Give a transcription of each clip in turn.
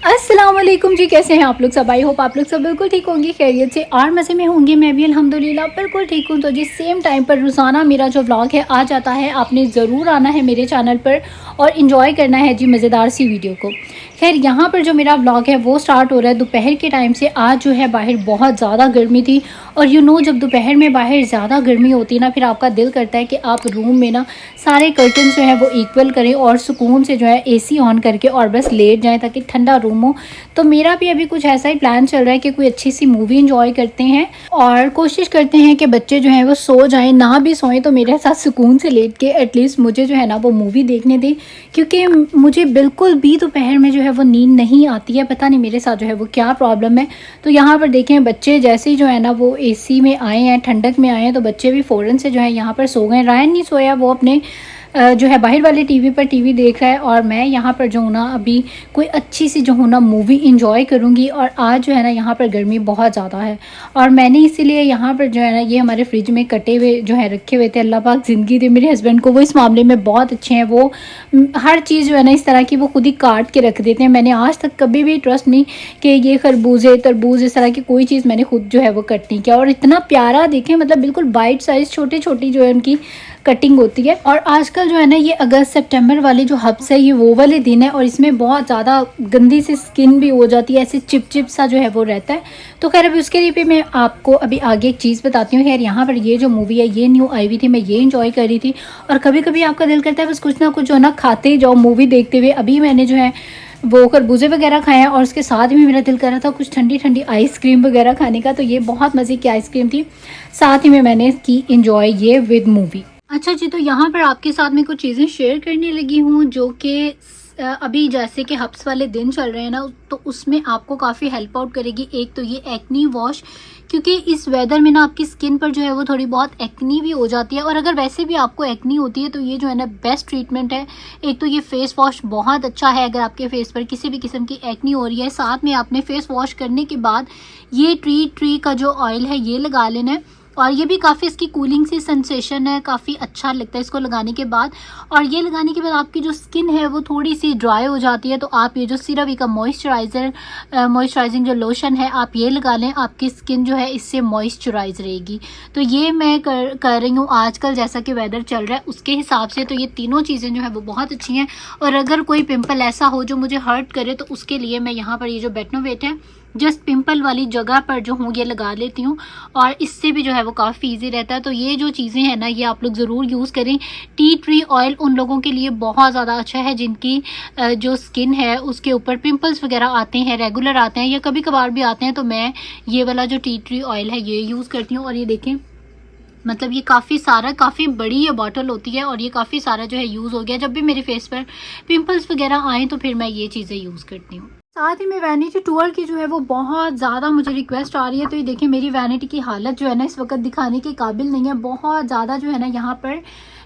अस्सलाम वालेकुम जी, कैसे हैं आप लोग सब। आई होप आप लोग सब बिल्कुल ठीक होंगे, खैरियत से और मज़े में होंगे। मैं भी अल्हम्दुलिल्लाह बिल्कुल ठीक हूँ। तो जी सेम टाइम पर रोज़ाना मेरा जो व्लॉग है आ जाता है। आपने ज़रूर आना है मेरे चैनल पर और इन्जॉय करना है जी मज़ेदार सी वीडियो को। खैर यहाँ पर जो मेरा व्लॉग है वो स्टार्ट हो रहा है दोपहर के टाइम से। आज जो है बाहर बहुत ज़्यादा गर्मी थी और जब दोपहर में बाहर ज़्यादा गर्मी होती है ना, फिर आपका दिल करता है कि आप रूम में ना सारे कर्टन जो है वो इक्वल करें और सुकून से जो है एसी ऑन करके और बस लेट जाएं ताकि ठंडा रूम हो। तो मेरा भी अभी कुछ ऐसा ही प्लान चल रहा है कि कोई अच्छी सी मूवी इंजॉय करते हैं और कोशिश करते हैं कि बच्चे जो हैं वो सो जाएं, ना भी सोएं तो मेरे साथ सुकून से लेट के एटलीस्ट मुझे जो है ना वो मूवी देखने दें, क्योंकि मुझे बिल्कुल भी दोपहर में जो है वो नींद नहीं आती है। पता नहीं मेरे साथ जो है वो क्या प्रॉब्लम है। तो यहाँ पर देखें बच्चे जैसे ही जो है ना वो एसी में आए हैं, ठंडक में आए हैं, तो बच्चे भी फ़ौरन से जो है यहाँ पर सो गए। रायन नहीं सोया, वो अपने जो है बाहर वाले टीवी पर टीवी देख रहा है और मैं यहाँ पर जो हूँ ना अभी कोई अच्छी सी जो हूँ ना मूवी इंजॉय करूँगी। और आज जो है ना यहाँ पर गर्मी बहुत ज़्यादा है और मैंने इसीलिए यहाँ पर जो है ना ये हमारे फ्रिज में कटे हुए जो है रखे हुए थे। अल्लाह पाक ज़िंदगी दे मेरे हस्बैंड को, वो इस मामले में बहुत अच्छे हैं। वो हर चीज़ जो है ना इस तरह की वो खुद ही काट के रख देते हैं। मैंने आज तक कभी भी ट्रस्ट नहीं कि ये खरबूजे तरबूज इस तरह की कोई चीज़ मैंने खुद जो है वो कट नहीं किया। और इतना प्यारा देखें, मतलब बिल्कुल बाइट साइज़ छोटी छोटी जो है उनकी कटिंग होती है। और आजकल जो है ना ये अगस्त सितंबर वाले जो हफ्स है ये वो वाले दिन है और इसमें बहुत ज़्यादा गंदी सी स्किन भी हो जाती है, ऐसे चिप सा जो है वो रहता है। तो खैर अभी उसके लिए भी मैं आपको अभी आगे एक चीज़ बताती हूँ। खैर यहाँ पर ये जो मूवी है ये न्यू आई हुई थी, मैं ये इंजॉय कर रही थी। और कभी कभी आपका दिल करता है बस कुछ ना कुछ जो है ना खाते जाओ मूवी देखते हुए। अभी मैंने जो है वो खरबूजे वगैरह खाए हैं और उसके साथ भी मेरा दिल कर रहा था कुछ ठंडी ठंडी आइसक्रीम वगैरह खाने का। तो ये बहुत मज़े की आइसक्रीम थी, साथ ही में मैंने की इंजॉय ये विद मूवी। अच्छा जी, तो यहाँ पर आपके साथ में कुछ चीज़ें शेयर करने लगी हूँ जो कि अभी जैसे कि हब्स वाले दिन चल रहे हैं ना, तो उसमें आपको काफ़ी हेल्प आउट करेगी। एक तो ये एक्नी वॉश, क्योंकि इस वेदर में ना आपकी स्किन पर जो है वो थोड़ी बहुत एक्नी भी हो जाती है और अगर वैसे भी आपको एक्नी होती है तो ये जो है ना बेस्ट ट्रीटमेंट है। एक तो ये फेस वॉश बहुत अच्छा है अगर आपके फेस पर किसी भी किस्म की एक्नी हो रही है। साथ में आपने फेस वॉश करने के बाद ये ट्री का जो ऑयल है ये लगा लेना है और ये भी काफ़ी इसकी कूलिंग सी सेंसेशन है, काफ़ी अच्छा लगता है इसको लगाने के बाद। और ये लगाने के बाद आपकी जो स्किन है वो थोड़ी सी ड्राई हो जाती है, तो आप ये जो सीरावी का मॉइस्चराइजिंग जो लोशन है आप ये लगा लें, आपकी स्किन जो है इससे मॉइस्चराइज रहेगी। तो ये मैं कर रही हूँ आजकल जैसा कि वेदर चल रहा है उसके हिसाब से। तो ये तीनों चीज़ें जो है वो बहुत अच्छी हैं। और अगर कोई पिंपल ऐसा हो जो मुझे हर्ट करे तो उसके लिए मैं यहाँ पर ये जो बेटनोवेट है जस्ट पिंपल वाली जगह पर जो हूँ ये लगा लेती हूँ और इससे भी जो है वो काफ़ी इजी रहता है। तो ये जो चीज़ें हैं ना ये आप लोग ज़रूर यूज़ करें। टी ट्री ऑयल उन लोगों के लिए बहुत ज़्यादा अच्छा है जिनकी जो स्किन है उसके ऊपर पिंपल्स वगैरह आते हैं, रेगुलर आते हैं या कभी कभार भी आते हैं। तो मैं ये वाला जो टी ट्री ऑयल है ये यूज़ करती हूँ। और ये देखें, मतलब ये काफ़ी बड़ी ये बॉटल होती है और ये काफ़ी सारा जो है यूज़ हो गया। जब भी मेरे फेस पर पिंपल्स वगैरह आएँ तो फिर मैं ये चीज़ें यूज़ करती हूँ। साथ ही में वैनिटी टूर की जो है वो बहुत ज़्यादा मुझे रिक्वेस्ट आ रही है। तो ये देखिए मेरी वैनिटी की हालत जो है ना इस वक्त दिखाने के काबिल नहीं है। बहुत ज़्यादा जो है ना यहाँ पर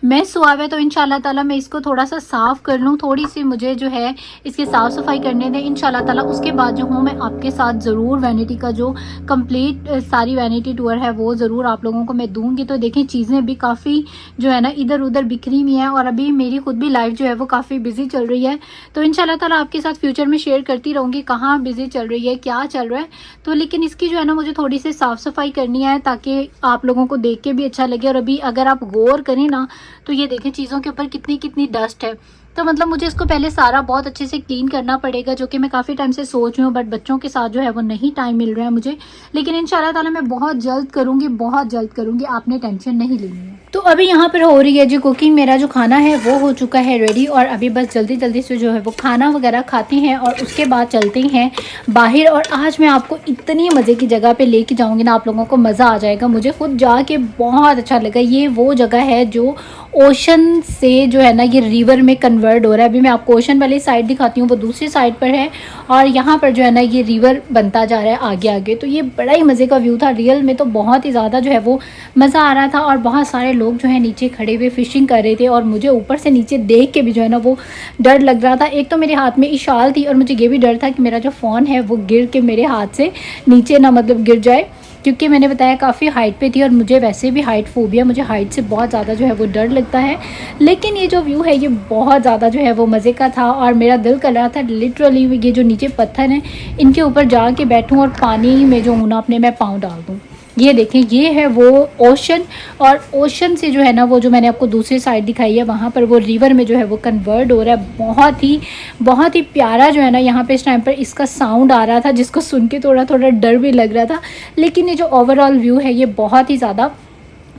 मेस हुआ हुआ है। तो इंशाल्लाह ताला मैं इसको थोड़ा सा साफ़ कर लूँ, थोड़ी सी मुझे जो है इसकी साफ़ सफाई करने दें इंशाल्लाह ताला। उसके बाद जो हूँ मैं आपके साथ ज़रूर वैनिटी का जो कंप्लीट सारी वैनिटी टूर है वो ज़रूर आप लोगों को मैं दूँगी। तो देखें चीज़ें भी काफ़ी जो है ना इधर उधर बिखरी हुई हैं और अभी मेरी खुद भी लाइफ जो है वो काफ़ी बिजी चल रही है। तो इंशाल्लाह ताला आपके साथ फ्यूचर में शेयर करती रहूँगी कहाँ बिजी चल रही है, क्या चल रहा है। तो लेकिन इसकी जो है ना मुझे थोड़ी सी साफ़ सफाई करनी है ताकि आप लोगों को देख के भी अच्छा लगे। और अभी अगर आप गौर करें ना तो ये देखें चीज़ों के ऊपर कितनी कितनी डस्ट है। तो मतलब मुझे इसको पहले सारा बहुत अच्छे से क्लीन करना पड़ेगा, जो कि मैं काफ़ी टाइम से सोच रही हूँ, बट बच्चों के साथ जो है वो नहीं टाइम मिल रहा है मुझे। लेकिन इंशाल्लाह ताला मैं बहुत जल्द करूँगी, बहुत जल्द करूँगी, आपने टेंशन नहीं लेनी है। तो अभी यहाँ पर हो रही है जो कुकिंग, मेरा जो खाना है वो हो चुका है रेडी और अभी बस जल्दी जल्दी से जो है वो खाना वगैरह खाते हैं और उसके बाद चलते हैं बाहर। और आज मैं आपको इतनी मज़े की जगह पे लेके जाऊँगी ना, आप लोगों को मज़ा आ जाएगा। मुझे खुद जाके बहुत अच्छा लगा। ये वो जगह है जो ओशन से जो है ना ये रिवर में कन्वर्ट हो रहा है। अभी मैं आपको ओशन वाली साइड दिखाती हूँ, वो दूसरी साइड पर है और यहाँ पर जो है ना ये रिवर बनता जा रहा है आगे आगे। तो ये बड़ा ही मज़े का व्यू था रियल में, तो बहुत ही ज़्यादा जो है वो मज़ा आ रहा था। और बहुत सारे लोग जो है नीचे खड़े हुए फिशिंग कर रहे थे और मुझे ऊपर से नीचे देख के भी जो है ना वो डर लग रहा था। एक तो मेरे हाथ में इशाल थी और मुझे ये भी डर था कि मेरा जो फ़ोन है वो गिर के मेरे हाथ से नीचे ना मतलब गिर जाए। क्योंकि मैंने बताया काफ़ी हाइट पे थी और मुझे वैसे भी हाइट फोबिया, मुझे हाइट से बहुत ज़्यादा जो है वो डर लगता है। लेकिन ये जो व्यू है ये बहुत ज़्यादा जो है वो मज़े का था और मेरा दिल कर रहा था लिटरली ये जो नीचे पत्थर हैं इनके ऊपर जा के बैठूँ और पानी में जो हूँ ना अपने मैं पाँव डाल दूँ। ये देखें, ये है वो ओशन, और ओशन से जो है ना वो जो मैंने आपको दूसरी साइड दिखाई है वहाँ पर वो रिवर में जो है वो कन्वर्ट हो रहा है। बहुत ही प्यारा जो है ना यहाँ पे इस टाइम पर इसका साउंड आ रहा था, जिसको सुन के थोड़ा थोड़ा डर भी लग रहा था। लेकिन ये जो ओवरऑल व्यू है ये बहुत ही ज़्यादा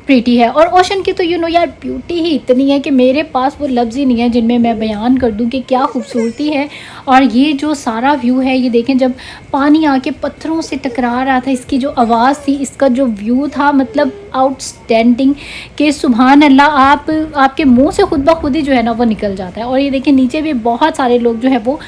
प्रीटी है। और ओशन की तो यार ब्यूटी ही इतनी है कि मेरे पास वो लफ्ज़ ही नहीं है जिनमें मैं बयान कर दूं कि क्या खूबसूरती है। और ये जो सारा व्यू है ये देखें, जब पानी आके पत्थरों से टकरा रहा था, इसकी जो आवाज़ थी, इसका जो व्यू था, मतलब आउटस्टैंडिंग कि सुभान अल्लाह, आपके मुंह से खुद ब खुद ही जो है ना वो निकल जाता है। और ये देखें नीचे भी बहुत सारे लोग जो है वो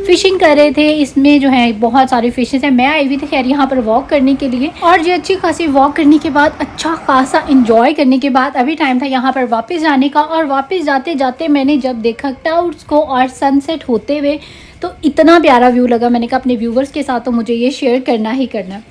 फिशिंग कर रहे थे। इसमें जो है बहुत सारी फिशेस हैं। मैं आई हुई थी खैर यहाँ पर वॉक करने के लिए, और जो अच्छी खासी वॉक करने के बाद, अच्छा खासा इंजॉय करने के बाद अभी टाइम था यहाँ पर वापस जाने का। और वापस जाते जाते मैंने जब देखा क्लाउड्स को और सनसेट होते हुए तो इतना प्यारा व्यू लगा। मैंने कहा अपने व्यूवर्स के साथ तो मुझे ये शेयर करना ही करना।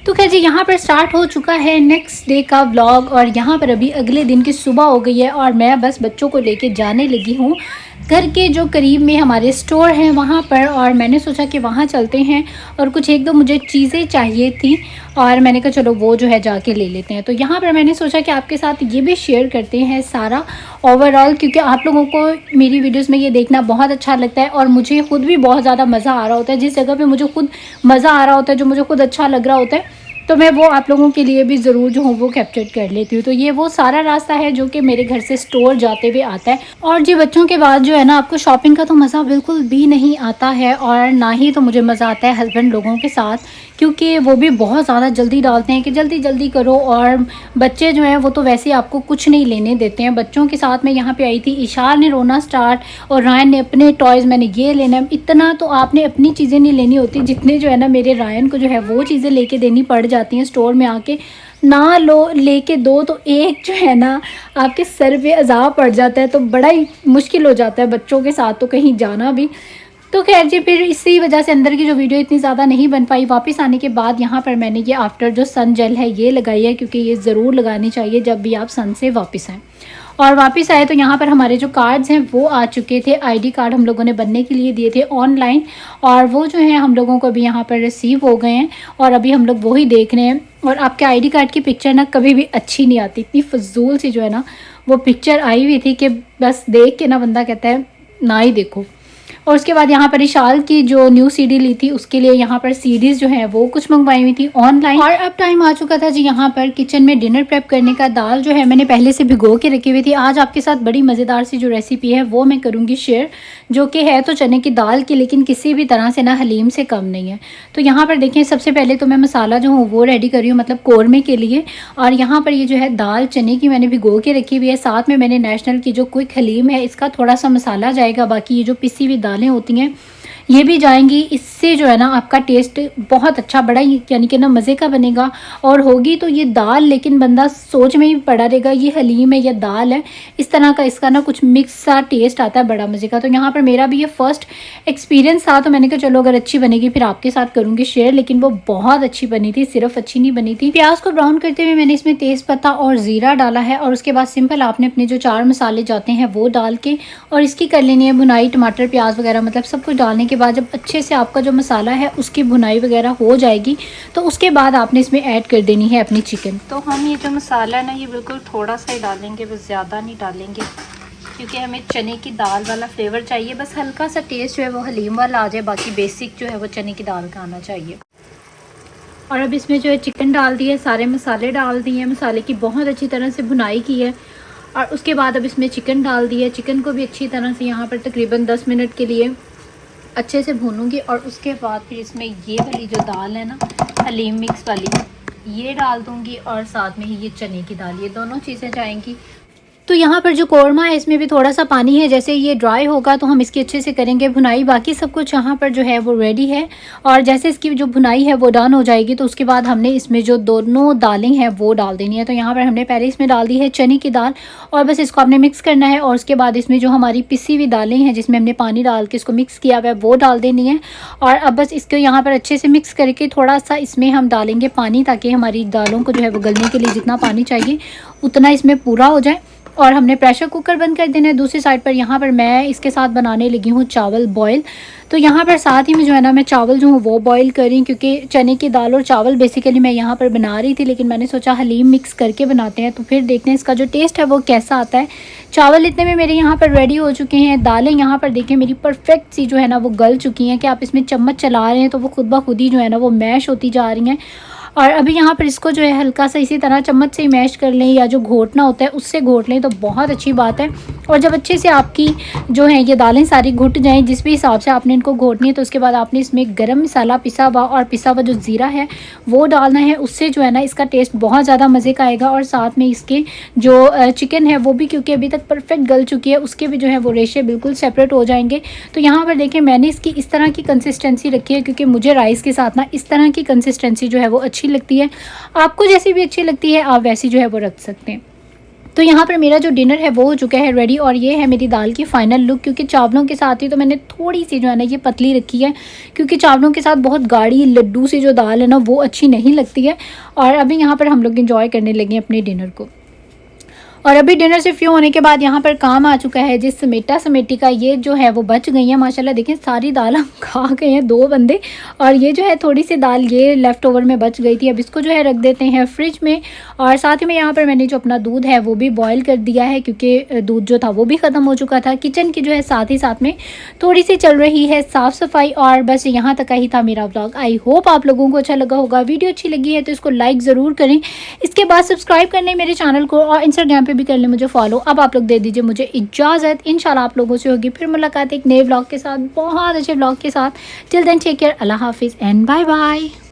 तो खैर जी, यहाँ पर स्टार्ट हो चुका है नेक्स्ट डे का व्लॉग, और यहाँ पर अभी अगले दिन की सुबह हो गई है और मैं बस बच्चों को लेके जाने लगी हूँ घर के जो करीब में हमारे स्टोर हैं वहाँ पर। और मैंने सोचा कि वहाँ चलते हैं, और कुछ एक दो मुझे चीज़ें चाहिए थी और मैंने कहा चलो वो जो है जाके ले लेते हैं। तो यहाँ पर मैंने सोचा कि आपके साथ ये भी शेयर करते हैं सारा ओवरऑल, क्योंकि आप लोगों को मेरी वीडियोस में ये देखना बहुत अच्छा लगता है और मुझे खुद भी बहुत ज़्यादा मज़ा आ रहा होता है। जिस जगह पे मुझे खुद मज़ा आ रहा होता है, जो मुझे खुद अच्छा लग रहा होता है, तो मैं वो आप लोगों के लिए भी ज़रूर जो हूँ वो कैप्चर कर लेती हूँ। तो ये वो सारा रास्ता है जो कि मेरे घर से स्टोर जाते हुए आता है। और जी बच्चों के बाद जो है ना आपको शॉपिंग का तो मज़ा बिल्कुल भी नहीं आता है, और ना ही तो मुझे मज़ा आता है हस्बैंड लोगों के साथ, क्योंकि वो भी बहुत ज़्यादा जल्दी डालते हैं कि जल्दी जल्दी करो। और बच्चे जो हैं वो तो वैसे आपको कुछ नहीं लेने देते हैं। बच्चों के साथ मैं यहाँ पे आई थी, इशार ने रोना स्टार्ट और रायन ने अपने टॉयज़, मैंने ये लेना है। इतना तो आपने अपनी चीज़ें नहीं लेनी होती जितने जो है ना मेरे रायन को जो है वो चीज़ें लेके देनी पड़ जाती हैं स्टोर में आके। ना लो लेके दो तो एक जो है ना आपके सर पे अज़ाब पड़ जाता है, तो बड़ा ही मुश्किल हो जाता है बच्चों के साथ तो कहीं जाना भी। तो खैर जी, फिर इसी वजह से अंदर की जो वीडियो इतनी ज़्यादा नहीं बन पाई। वापस आने के बाद यहाँ पर मैंने ये आफ्टर जो सन जेल है ये लगाई है, क्योंकि ये ज़रूर लगानी चाहिए जब भी आप सन से वापस आएँ। और वापस आए तो यहाँ पर हमारे जो कार्ड्स हैं वो आ चुके थे। आईडी कार्ड हम लोगों ने बनने के लिए दिए थे ऑनलाइन, और वो जो है हम लोगों को अभी यहाँ पर रिसीव हो गए हैं और अभी हम लोग वही देख रहे हैं। और आपके आईडी कार्ड की पिक्चर ना कभी भी अच्छी नहीं आती, इतनी फजूल सी जो है ना वो पिक्चर आई हुई थी कि बस देख के ना बंदा कहता है ना ही देखो। और उसके बाद यहाँ पर इशाल की जो न्यू सीडी ली थी उसके लिए यहाँ पर सीडीज़ जो है वो कुछ मंगवाई हुई थी ऑनलाइन। और अब टाइम आ चुका था जी यहाँ पर किचन में डिनर प्रेप करने का। दाल जो है मैंने पहले से भिगो के रखी हुई थी। आज आपके साथ बड़ी मज़ेदार सी जो रेसिपी है वो मैं करूँगी शेयर, जो कि है तो चने की दाल की, लेकिन किसी भी तरह से ना हलीम से कम नहीं है। तो यहाँ पर देखें, सबसे पहले तो मैं मसाला जो हूँ वो रेडी कर रही हूँ, मतलब कौरमे के लिए। और यहाँ पर ये जो है दाल चने की मैंने भिगो के रखी हुई है। साथ में मैंने नेशनल की जो क्विक हलीम है इसका थोड़ा सा मसाला जाएगा, बाकी ये जो पिसी हुई दालें होती हैं ये भी जाएंगी। इससे जो है ना आपका टेस्ट बहुत अच्छा बड़ा यानी कि ना मज़े का बनेगा। और होगी तो ये दाल, लेकिन बंदा सोच में ही पड़ा रहेगा ये हलीम है या दाल है, इस तरह का इसका ना कुछ मिक्स सा टेस्ट आता है बड़ा मज़े का। तो यहाँ पर मेरा भी ये फर्स्ट एक्सपीरियंस था, तो मैंने कहा चलो अगर अच्छी बनेगी फिर आपके साथ करूँगी शेयर। लेकिन वो बहुत अच्छी बनी थी, सिर्फ अच्छी नहीं बनी थी। प्याज को ब्राउन करते हुए मैंने इसमें तेज़पत्ता और ज़ीरा डाला है, और उसके बाद सिंपल आपने अपने जो 4 मसाले जाते हैं वो डाल के और इसकी कर लेनी है भुनाई। टमाटर प्याज वगैरह मतलब सब कुछ डालने के बाद जब अच्छे से आपका जो मसाला है उसकी भुनाई वगैरह हो जाएगी तो उसके बाद आपने इसमें ऐड कर देनी है अपनी चिकन। तो हम ये जो मसाला है ना ये बिल्कुल थोड़ा सा ही डालेंगे, बस ज़्यादा नहीं डालेंगे, क्योंकि हमें चने की दाल वाला फ्लेवर चाहिए। बस हल्का सा टेस्ट जो है वो हलीम वाला आ जाए, बाकी बेसिक जो है वो चने की दाल का आना चाहिए। और अब इसमें जो है चिकन डाल दिए, सारे मसाले डाल दिए, मसाले की बहुत अच्छी तरह से भुनाई की है। और उसके बाद अब इसमें चिकन डाल दिया। चिकन को भी अच्छी तरह से यहाँ पर तकरीबन 10 मिनट के लिए अच्छे से भूनूंगी। और उसके बाद फिर इसमें ये वाली जो दाल है ना हलीम मिक्स वाली, ये डाल दूंगी, और साथ में ही ये चने की दाल, ये दोनों चीज़ें जाएंगी। तो यहाँ पर जो कौरमा है इसमें भी थोड़ा सा पानी है, जैसे ये ड्राई होगा तो हम इसकी अच्छे से करेंगे भुनाई। बाकी सब कुछ यहाँ पर जो है वो रेडी है, और जैसे इसकी जो भुनाई है वो डन हो जाएगी तो उसके बाद हमने इसमें जो दोनों दालें हैं वो डाल देनी है। तो यहाँ पर हमने पहले इसमें डाल दी है चने की दाल, और बस इसको हमने मिक्स करना है। और उसके बाद इसमें जो हमारी पिसी हुई दालें हैं जिसमें हमने पानी डाल के इसको मिक्स किया हुआ है वो डाल देनी है। और अब बस इसको यहाँ पर अच्छे से मिक्स करके थोड़ा सा इसमें हम डालेंगे पानी, ताकि हमारी दालों को जो है वो गलने के लिए जितना पानी चाहिए उतना इसमें पूरा हो जाए। और हमने प्रेशर कुकर बंद कर देना है। दूसरी साइड पर यहाँ पर मैं इसके साथ बनाने लगी हूँ चावल बॉयल। तो यहाँ पर साथ ही में जो है ना मैं चावल जो हूँ वो बॉयल कर रही हूँ, क्योंकि चने की दाल और चावल बेसिकली मैं यहाँ पर बना रही थी, लेकिन मैंने सोचा हलीम मिक्स करके बनाते हैं तो फिर देखते हैं इसका जो टेस्ट है वो कैसा आता है। चावल इतने में मेरे यहाँ पर रेडी हो चुके हैं। दालें यहाँ पर देखें मेरी परफेक्ट सी जो है ना वो गल चुकी हैं, कि आप इसमें चम्मच चला रहे हैं तो वो खुद ब खुद ही जो है ना वो मैश होती जा रही हैं। और अभी यहाँ पर इसको जो है हल्का सा इसी तरह चम्मच से ही मैश कर लें, या जो घोटना होता है उससे घोट लें तो बहुत अच्छी बात है। और जब अच्छे से आपकी जो है ये दालें सारी घुट जाएं, जिस भी हिसाब से आपने इनको घोटनी है, तो उसके बाद आपने इसमें गरम मसाला पिसा हुआ और पिसा हुआ जो ज़ीरा है वो डालना है। उससे जो है ना इसका टेस्ट बहुत ज़्यादा मज़े का आएगा। और साथ में इसके जो चिकन है वो भी, क्योंकि अभी तक परफेक्ट गल चुकी है, उसके भी जो है वो रेशे बिल्कुल सेपरेट हो जाएंगे। तो यहाँ पर देखें मैंने इसकी इस तरह की कंसिस्टेंसी रखी है, क्योंकि मुझे राइस के साथ ना इस तरह की कंसिस्टेंसी जो है वो अच्छी लगती है। आपको जैसी भी अच्छी लगती है आप वैसी जो है वो रख सकते हैं। तो यहाँ पर मेरा जो डिनर है वो हो चुका है रेडी, और ये है मेरी दाल की फाइनल लुक। क्योंकि चावलों के साथ ही तो मैंने थोड़ी सी जो है ना ये पतली रखी है, क्योंकि चावलों के साथ बहुत गाढ़ी लड्डू सी जो दाल है ना वो अच्छी नहीं लगती है। और अभी यहाँ पर हम लोग इंजॉय करने लगे अपने डिनर को। और अभी डिनर से फ्री होने के बाद यहाँ पर काम आ चुका है जिस समेटा समेटी का। ये जो है वो बच गई है माशाल्लाह, देखें सारी दाल हम खा गए हैं 2 बंदे। और ये जो है थोड़ी सी दाल ये लेफ़्ट ओवर में बच गई थी। अब इसको जो है रख देते हैं फ्रिज में। और साथ ही में यहाँ पर मैंने जो अपना दूध है वो भी बॉयल कर दिया है, क्योंकि दूध जो था वो भी ख़त्म हो चुका था। किचन की जो है साथ ही साथ में थोड़ी सी चल रही है साफ़ सफाई। और बस यहाँ तक ही था मेरा व्लॉग। आई होप आप लोगों को अच्छा लगा होगा। वीडियो अच्छी लगी है तो इसको लाइक ज़रूर करें। इसके बाद सब्सक्राइब कर लें मेरे चैनल को, और इंस्टाग्राम पे भी कर लें मुझे फॉलो। अब आप लोग दे दीजिए मुझे इजाज़त। इंशाल्लाह आप लोगों से होगी फिर मुलाकात एक नए व्लॉग के साथ, बहुत अच्छे व्लॉग के साथ। टिल देन टेक केयर, अल्लाह हाफिज़ एंड बाय बाय।